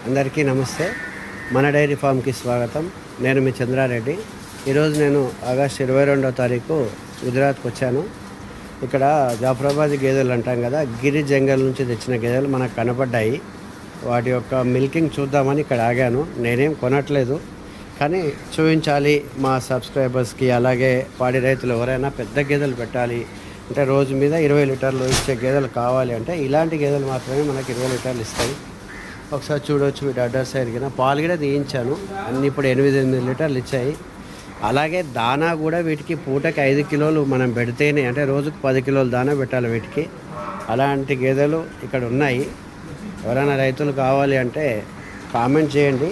అందరికీ నమస్తే. మన డైరీ ఫామ్కి స్వాగతం. నేను మీ చంద్రారెడ్డి. ఈరోజు నేను ఆగస్టు 22వ తారీఖు గుజరాత్కి వచ్చాను. ఇక్కడ జాఫరాబాద్ గేదెలు అంటాం కదా, గిరి జంగల్ నుంచి తెచ్చిన గేదెలు మనకు కనపడ్డాయి. వాటి యొక్క మిల్కింగ్ చూద్దామని ఇక్కడ ఆగాను. నేనేం కొనట్లేదు, కానీ చూపించాలి మా సబ్స్క్రైబర్స్కి. అలాగే పాడి రైతులు ఎవరైనా పెద్ద గేదెలు పెట్టాలి అంటే, రోజు మీద 20 లీటర్లు ఇచ్చే గేదెలు కావాలి అంటే ఇలాంటి గేదెలు మాత్రమే మనకి 20 లీటర్లు ఇస్తాయి. ఒకసారి చూడవచ్చు, వీటి అడ్రస్ సైడ్కిన పాలు కూడా తీయించాను. అన్నీ ఇప్పుడు 8 లీటర్లు ఇచ్చాయి. అలాగే దానా కూడా వీటికి పూటకి 5 కిలోలు మనం పెడితేనే, అంటే రోజుకు 10 కిలోలు దానా పెట్టాలి వీటికి. అలాంటి గేదెలు ఇక్కడ ఉన్నాయి. ఎవరైనా రైతులు కావాలి అంటే కామెంట్ చేయండి,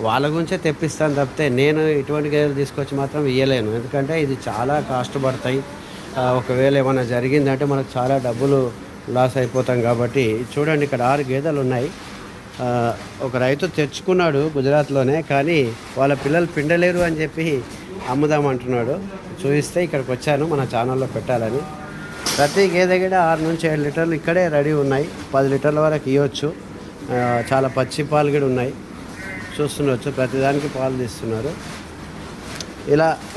వాళ్ళ గురించే తెప్పిస్తాను తప్పితే నేను ఇటువంటి గేదెలు తీసుకొచ్చి మాత్రం ఇవ్వలేను. ఎందుకంటే ఇది చాలా కాస్ట్ పడతాయి. ఒకవేళ ఏమైనా జరిగిందంటే మనకు చాలా డబ్బులు లాస్ అయిపోతాం. కాబట్టి చూడండి, ఇక్కడ 6 గేదెలు ఉన్నాయి. ఒక రైతు తెచ్చుకున్నాడు గుజరాత్లోనే, కానీ వాళ్ళ పిల్లలు పిండలేరు అని చెప్పి అమ్ముదామంటున్నాడు. చూపిస్తే ఇక్కడికి వచ్చాను మన ఛానల్లో పెట్టాలని. ప్రతి గేదె కూడా 6 నుంచి 7 లీటర్లు ఇక్కడే రెడీ ఉన్నాయి. 10 లీటర్ల వరకు ఇవ్వచ్చు. చాలా పచ్చి పాలు కూడా ఉన్నాయి, చూస్తుండవచ్చు. ప్రతిదానికి పాలు తీస్తున్నారు.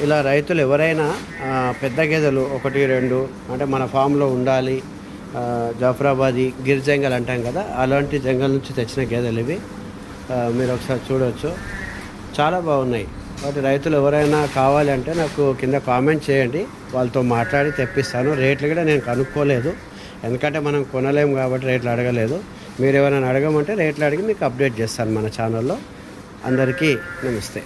ఇలా రైతులు ఎవరైనా పెద్ద గేదెలు 1-2 అంటే మన ఫామ్లో ఉండాలి. జాఫరాబాదీ గిర్ జంగల్ అంటాం కదా, అలాంటి జంగల్ నుంచి తెచ్చిన గేదెలు ఇవి. మీరు ఒకసారి చూడవచ్చు, చాలా బాగున్నాయి. కాబట్టి రైతులు ఎవరైనా కావాలి అంటే నాకు కింద కామెంట్ చేయండి, వాళ్ళతో మాట్లాడి తెప్పిస్తాను. రేట్లు కూడా నేను కనుక్కోలేదు, ఎందుకంటే మనం కొనలేము కాబట్టి రేట్లు అడగలేదు. మీరు ఎవరైనా అడగమంటే రేట్లు అడిగి మీకు అప్డేట్ చేస్తాను మన ఛానల్లో. అందరికీ నమస్తే.